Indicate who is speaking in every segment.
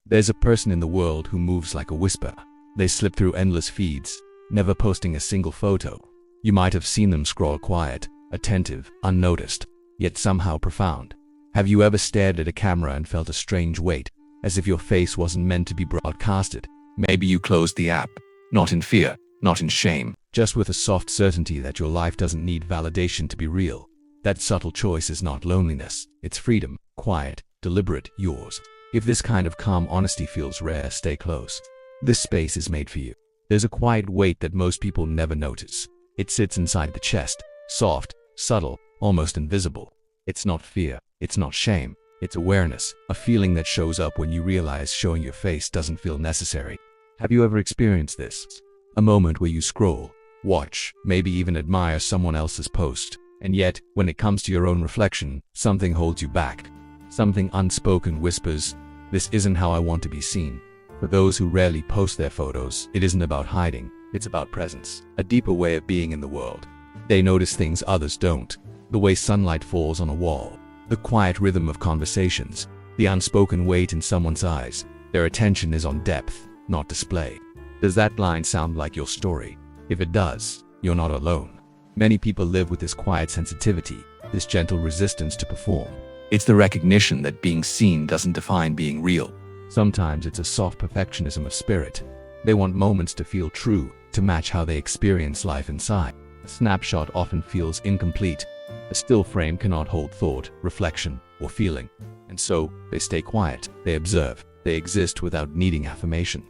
Speaker 1: There's a person in the world who moves like a whisper. They slip through endless feeds, never posting a single photo. You might have seen them scroll quiet, attentive, unnoticed, yet somehow profound. Have you ever stared at a camera and felt a strange weight, as if your face wasn't meant to be broadcasted? Maybe you closed the app, not in fear, not in shame, just with a soft certainty that your life doesn't need validation to be real. That subtle choice is not loneliness, it's freedom, quiet, deliberate, yours. If this kind of calm honesty feels rare, stay close. This space is made for you. There's a quiet weight that most people never notice. It sits inside the chest, soft, subtle, almost invisible. It's not fear, it's not shame, it's awareness, a feeling that shows up when you realize showing your face doesn't feel necessary. Have you ever experienced this? A moment where you scroll, watch, maybe even admire someone else's post, and yet, when it comes to your own reflection, something holds you back. Something unspoken whispers, "This isn't how I want to be seen." For those who rarely post their photos, it isn't about hiding, it's about presence, a deeper way of being in the world. They notice things others don't, the way sunlight falls on a wall, the quiet rhythm of conversations, the unspoken weight in someone's eyes. Their attention is on depth, not display. Does that line sound like your story? If it does, you're not alone. Many people live with this quiet sensitivity, this gentle resistance to perform. It's the recognition that being seen doesn't define being real. Sometimes it's a soft perfectionism of spirit. They want moments to feel true, to match how they experience life inside. A snapshot often feels incomplete. A still frame cannot hold thought, reflection, or feeling. And so, they stay quiet, they observe, they exist without needing affirmation.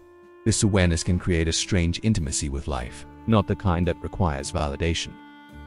Speaker 1: This awareness can create a strange intimacy with life, not the kind that requires validation,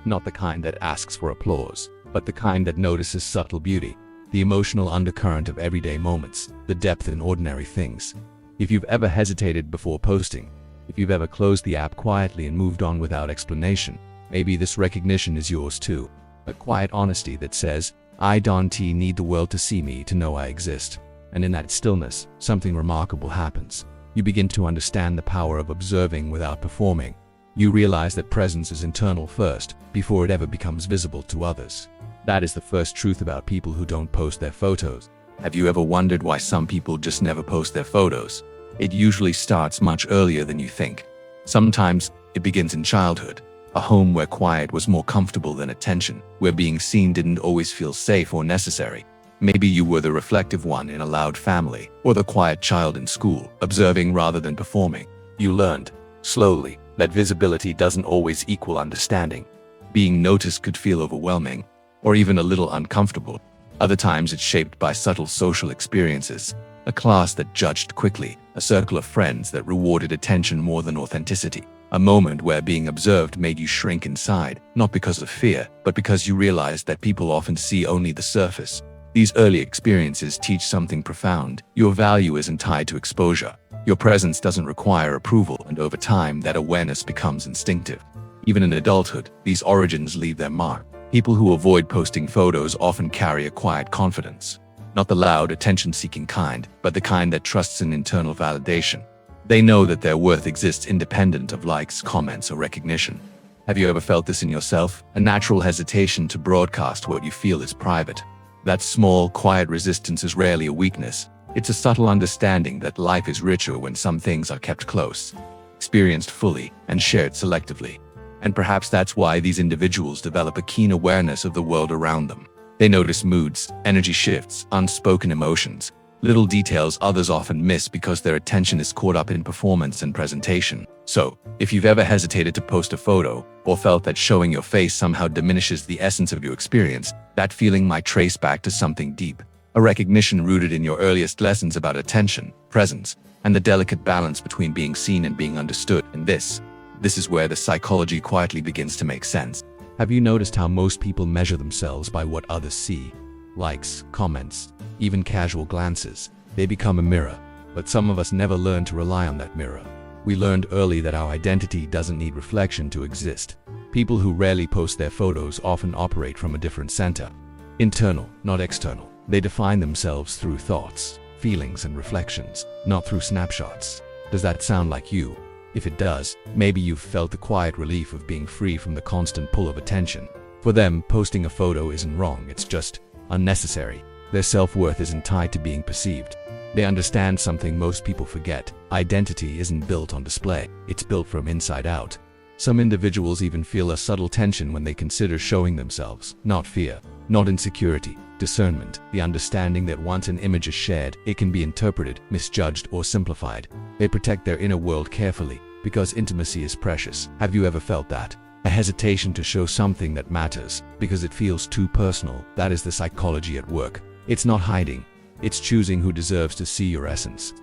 Speaker 1: not the kind that asks for applause, but the kind that notices subtle beauty, the emotional undercurrent of everyday moments, the depth in ordinary things. If you've ever hesitated before posting, if you've ever closed the app quietly and moved on without explanation, maybe this recognition is yours too. A quiet honesty that says, "I don't need the world to see me to know I exist." And in that stillness, something remarkable happens. You begin to understand the power of observing without performing. You realize that presence is internal first, before it ever becomes visible to others. That is the first truth about people who don't post their photos. Have you ever wondered why some people just never post their photos? It usually starts much earlier than you think. Sometimes it begins in childhood, a home where quiet was more comfortable than attention, where being seen didn't always feel safe or necessary. Maybe you were the reflective one in a loud family, or the quiet child in school, observing rather than performing. You learned, slowly, that visibility doesn't always equal understanding. Being noticed could feel overwhelming, or even a little uncomfortable. Other times it's shaped by subtle social experiences, a class that judged quickly, a circle of friends that rewarded attention more than authenticity, a moment where being observed made you shrink inside, not because of fear, but because you realized that people often see only the surface. These early experiences teach something profound. Your value isn't tied to exposure. Your presence doesn't require approval, and over time that awareness becomes instinctive. Even in adulthood, these origins leave their mark. People who avoid posting photos often carry a quiet confidence. Not the loud, attention-seeking kind, but the kind that trusts in internal validation. They know that their worth exists independent of likes, comments, or recognition. Have you ever felt this in yourself? A natural hesitation to broadcast what you feel is private. That small, quiet resistance is rarely a weakness. It's a subtle understanding that life is richer when some things are kept close, experienced fully, and shared selectively. And perhaps that's why these individuals develop a keen awareness of the world around them. They notice moods, energy shifts, unspoken emotions, little details others often miss because their attention is caught up in performance and presentation. So, if you've ever hesitated to post a photo, or felt that showing your face somehow diminishes the essence of your experience, that feeling might trace back to something deep. A recognition rooted in your earliest lessons about attention, presence, and the delicate balance between being seen and being understood. And this is where the psychology quietly begins to make sense. Have you noticed how most people measure themselves by what others see? Likes, comments, even casual glances. They become a mirror, but some of us never learn to rely on that mirror. We learned early that our identity doesn't need reflection to exist. People who rarely post their photos often operate from a different center. Internal, not external. They define themselves through thoughts, feelings, and reflections, not through snapshots. Does that sound like you? If it does, maybe you've felt the quiet relief of being free from the constant pull of attention. For them, posting a photo isn't wrong, it's just unnecessary. Their self-worth isn't tied to being perceived. They understand something most people forget. Identity isn't built on display, it's built from inside out. Some individuals even feel a subtle tension when they consider showing themselves. Not fear, not insecurity, discernment, the understanding that once an image is shared, it can be interpreted, misjudged, or simplified. They protect their inner world carefully, because intimacy is precious. Have you ever felt that? A hesitation to show something that matters, because it feels too personal. That is the psychology at work. It's not hiding, it's choosing who deserves to see your essence.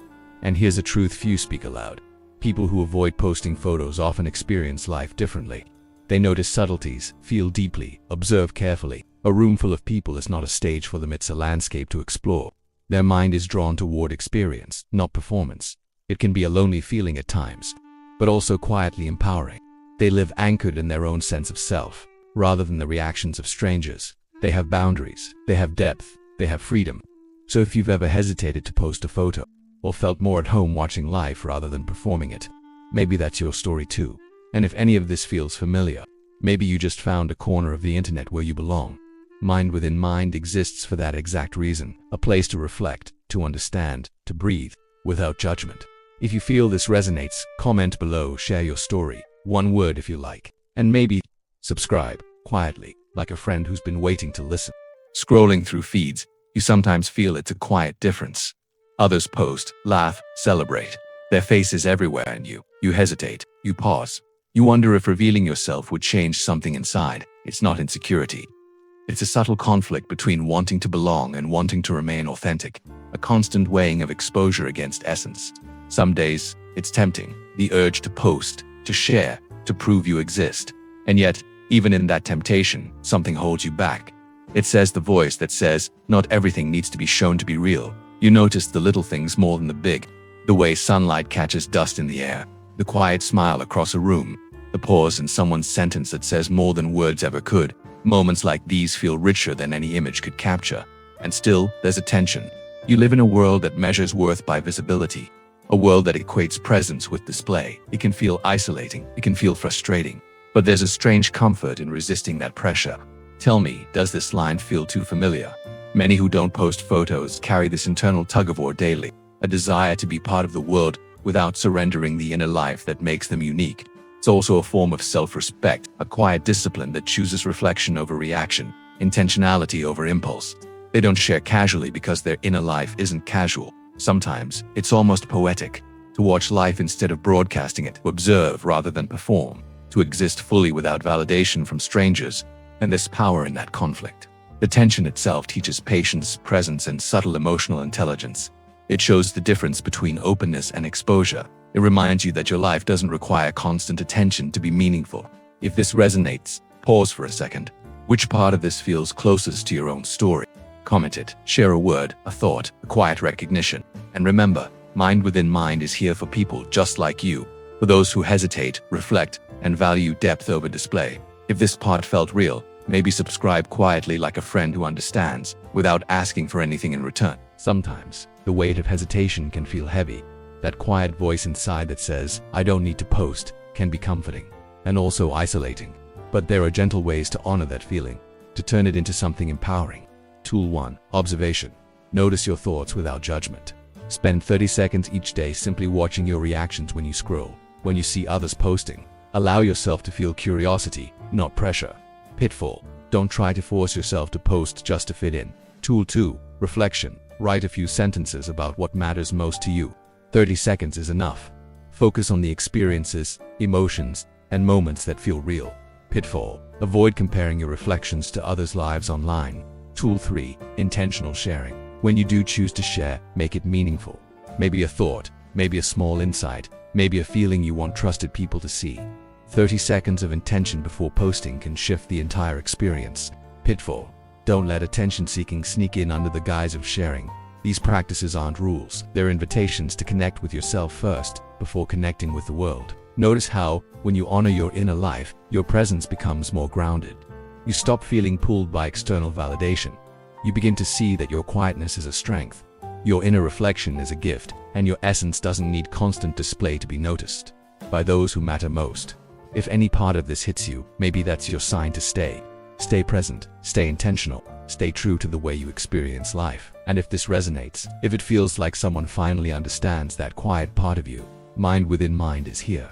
Speaker 1: And here's a truth few speak aloud. People who avoid posting photos often experience life differently. They notice subtleties, feel deeply, observe carefully. A room full of people is not a stage for them, it's a landscape to explore. Their mind is drawn toward experience, not performance. It can be a lonely feeling at times, but also quietly empowering. They live anchored in their own sense of self, rather than the reactions of strangers. They have boundaries, they have depth, they have freedom. So if you've ever hesitated to post a photo, or felt more at home watching life rather than performing it, maybe that's your story too. And if any of this feels familiar, maybe you just found a corner of the internet where you belong. Mind Within Mind exists for that exact reason, a place to reflect, to understand, to breathe, without judgment. If you feel this resonates, comment below, share your story, one word if you like, and maybe subscribe, quietly, like a friend who's been waiting to listen. Scrolling through feeds, you sometimes feel it's a quiet difference. Others post, laugh, celebrate. Their face is everywhere and you hesitate, you pause. You wonder if revealing yourself would change something inside. It's not insecurity. It's a subtle conflict between wanting to belong and wanting to remain authentic, a constant weighing of exposure against essence. Some days, it's tempting, the urge to post, to share, to prove you exist. And yet, even in that temptation, something holds you back. It says the voice that says, not everything needs to be shown to be real. You notice the little things more than the big. The way sunlight catches dust in the air, the quiet smile across a room, the pause in someone's sentence that says more than words ever could. Moments like these feel richer than any image could capture. And still, there's a tension. You live in a world that measures worth by visibility, a world that equates presence with display. It can feel isolating, it can feel frustrating, but there's a strange comfort in resisting that pressure. Tell me, does this line feel too familiar? Many who don't post photos carry this internal tug-of-war daily, a desire to be part of the world without surrendering the inner life that makes them unique. It's also a form of self-respect, a quiet discipline that chooses reflection over reaction, intentionality over impulse. They don't share casually because their inner life isn't casual. Sometimes, it's almost poetic, to watch life instead of broadcasting it, to observe rather than perform, to exist fully without validation from strangers, and there's power in that conflict. The tension itself teaches patience, presence, and subtle emotional intelligence. It shows the difference between openness and exposure. It reminds you that your life doesn't require constant attention to be meaningful. If this resonates, pause for a second. Which part of this feels closest to your own story? Comment it, share a word, a thought, a quiet recognition. And remember, Mind Within Mind is here for people just like you, for those who hesitate, reflect, and value depth over display. If this part felt real, maybe subscribe quietly like a friend who understands, without asking for anything in return. Sometimes, the weight of hesitation can feel heavy. That quiet voice inside that says, I don't need to post, can be comforting, and also isolating. But there are gentle ways to honor that feeling, to turn it into something empowering. Tool 1. Observation. Notice your thoughts without judgment. Spend 30 seconds each day simply watching your reactions when you scroll. When you see others posting, allow yourself to feel curiosity, not pressure. Pitfall. Don't try to force yourself to post just to fit in. Tool 2. Reflection. Write a few sentences about what matters most to you. 30 seconds is enough. Focus on the experiences, emotions, and moments that feel real. Pitfall. Avoid comparing your reflections to others' lives online. Tool 3. Intentional sharing. When you do choose to share, make it meaningful. Maybe a thought, maybe a small insight, maybe a feeling you want trusted people to see. 30 seconds of intention before posting can shift the entire experience. Pitfall. Don't let attention-seeking sneak in under the guise of sharing. These practices aren't rules, they're invitations to connect with yourself first, before connecting with the world. Notice how, when you honor your inner life, your presence becomes more grounded. You stop feeling pulled by external validation. You begin to see that your quietness is a strength. Your inner reflection is a gift, and your essence doesn't need constant display to be noticed by those who matter most. If any part of this hits you, maybe that's your sign to stay. Stay present, stay intentional, stay true to the way you experience life. And if this resonates, if it feels like someone finally understands that quiet part of you, Mind Within Mind is here.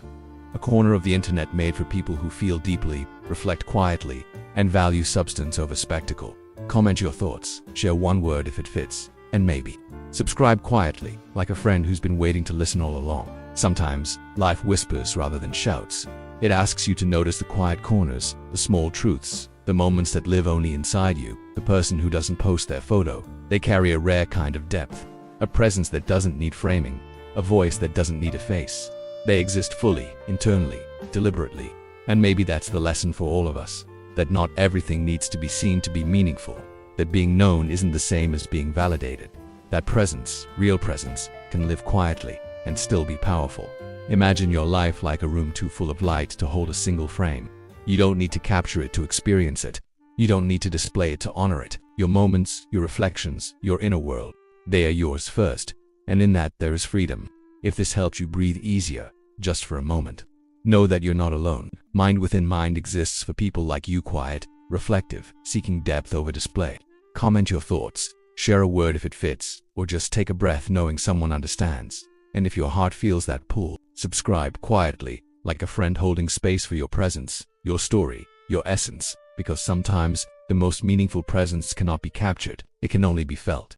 Speaker 1: A corner of the internet made for people who feel deeply, reflect quietly, and value substance over spectacle. Comment your thoughts, share one word if it fits, and maybe subscribe quietly, like a friend who's been waiting to listen all along. Sometimes, life whispers rather than shouts. It asks you to notice the quiet corners, the small truths, the moments that live only inside you. The person who doesn't post their photo, they carry a rare kind of depth, a presence that doesn't need framing, a voice that doesn't need a face. They exist fully, internally, deliberately. And maybe that's the lesson for all of us, that not everything needs to be seen to be meaningful, that being known isn't the same as being validated, that presence, real presence, can live quietly and still be powerful. Imagine your life like a room too full of light to hold a single frame. You don't need to capture it to experience it. You don't need to display it to honor it. Your moments, your reflections, your inner world, they are yours first. And in that there is freedom. If this helps you breathe easier, just for a moment, know that you're not alone. Mind Within Mind exists for people like you, quiet, reflective, seeking depth over display. Comment your thoughts, share a word if it fits, or just take a breath knowing someone understands. And if your heart feels that pull, subscribe quietly, like a friend holding space for your presence, your story, your essence, because sometimes the most meaningful presence cannot be captured, it can only be felt.